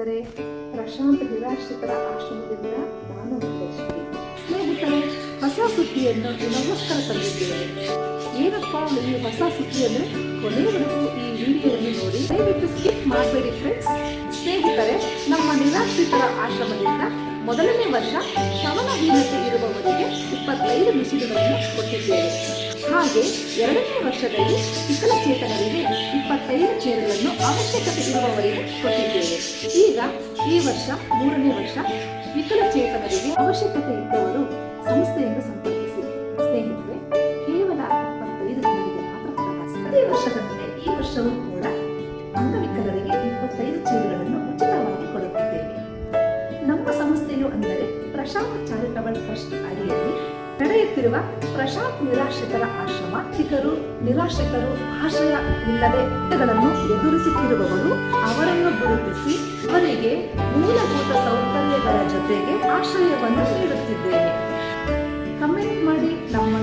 ಸ್ನೇಹಿತರೆ, ಪ್ರಶಾಂತ್ ನಿರಾಶ್ರಿತರ ಆಶ್ರಮದಿಂದ ನಾನು ಲಕ್ಷ್ಮಿ. ಸ್ನೇಹಿತರೆ, ಹೊಸ ಸುದ್ದಿಯನ್ನು ನಿಮಗೋಸ್ಕರ ತಂದಿದ್ದೇವೆ. ಏನಪ್ಪ ಈ ಹೊಸ ಸುದ್ದಿ ಅಂದರೆ ಕೊನೆವರೆಗೂ ಈ ವಿಡಿಯೋವನ್ನು ನೋಡಿ, ದಯವಿಟ್ಟು ಸ್ಕಿಪ್ ಮಾಡಬೇಡಿ ಫ್ರೆಂಡ್ಸ್. ಸ್ನೇಹಿತರೆ, ನಮ್ಮ ನಿರಾಶ್ರಿತರ ಆಶ್ರಮದಿಂದ ಮೊದಲನೇ ವರ್ಷ ಶ್ರವಣಹೀನತೆ ಇರುವವರಿಗೆ 25 ಮಿಷಿನ್ಗಳನ್ನು ಕೊಟ್ಟಿದ್ದೇವೆ. ಹಾಗೆ ಎರಡನೇ ವರ್ಷದಲ್ಲಿ ವಿಕಲಚೇತನರಿಗೆ 25 ಚೇರುಗಳನ್ನು ಅವಶ್ಯಕತೆ ಇರುವವರಿಗೆ ಕೊಟ್ಟಿದ್ದೇವೆ. ಈಗ ಈ ವರ್ಷ 3ನೇ ವರ್ಷ ವಿಕಲಚೇತನರಿಗೆ ಅವಶ್ಯಕತೆ ಇದ್ದವರು ಸಂಸ್ಥೆಯನ್ನು ಸಂಪರ್ಕಿಸಿ. ಸ್ನೇಹಿತರೆ, ಕೇವಲ 25 ಜನರಿಗೆ ಮಾತ್ರ ಪ್ರವಾಸ. ಅದೇ ವರ್ಷದಂತೆ ಈ ವರ್ಷವೂ ಕೂಡ ಅಂಗವಿಕಲರಿಗೆ 25 ಚೇರುಗಳನ್ನು ಉಚಿತವಾಗಿ ಕೊಡುತ್ತಿದ್ದೇವೆ. ನಮ್ಮ ಸಂಸ್ಥೆಯು ಅಂದರೆ ಪ್ರಶಾಂತ್ ಚಾರಿಟಬಲ್ ಟ್ರಸ್ಟ್ ಅಡಿಯಲ್ಲಿ ನಡೆಯುತ್ತಿರುವ ಪ್ರಶಾಂತ್ ನಿರಾಶ್ರಿತರ ಆಶ್ರಮ. ನಿರಾಶ್ರಿತರು ಆಶ್ರಯವಿಲ್ಲದೆ ಎದುರಿಸುತ್ತಿರುವವರು ಅವರನ್ನು ಗುರುತಿಸಿ ಅವರಿಗೆ ಮೂಲಭೂತ ಸೌಕರ್ಯಗಳ ಜೊತೆಗೆ ಆಶ್ರಯವನ್ನು ನೀಡುತ್ತಿದ್ದೇವೆ. ಕಮೆಂಟ್ ಮಾಡಿ ನಮ್ಮ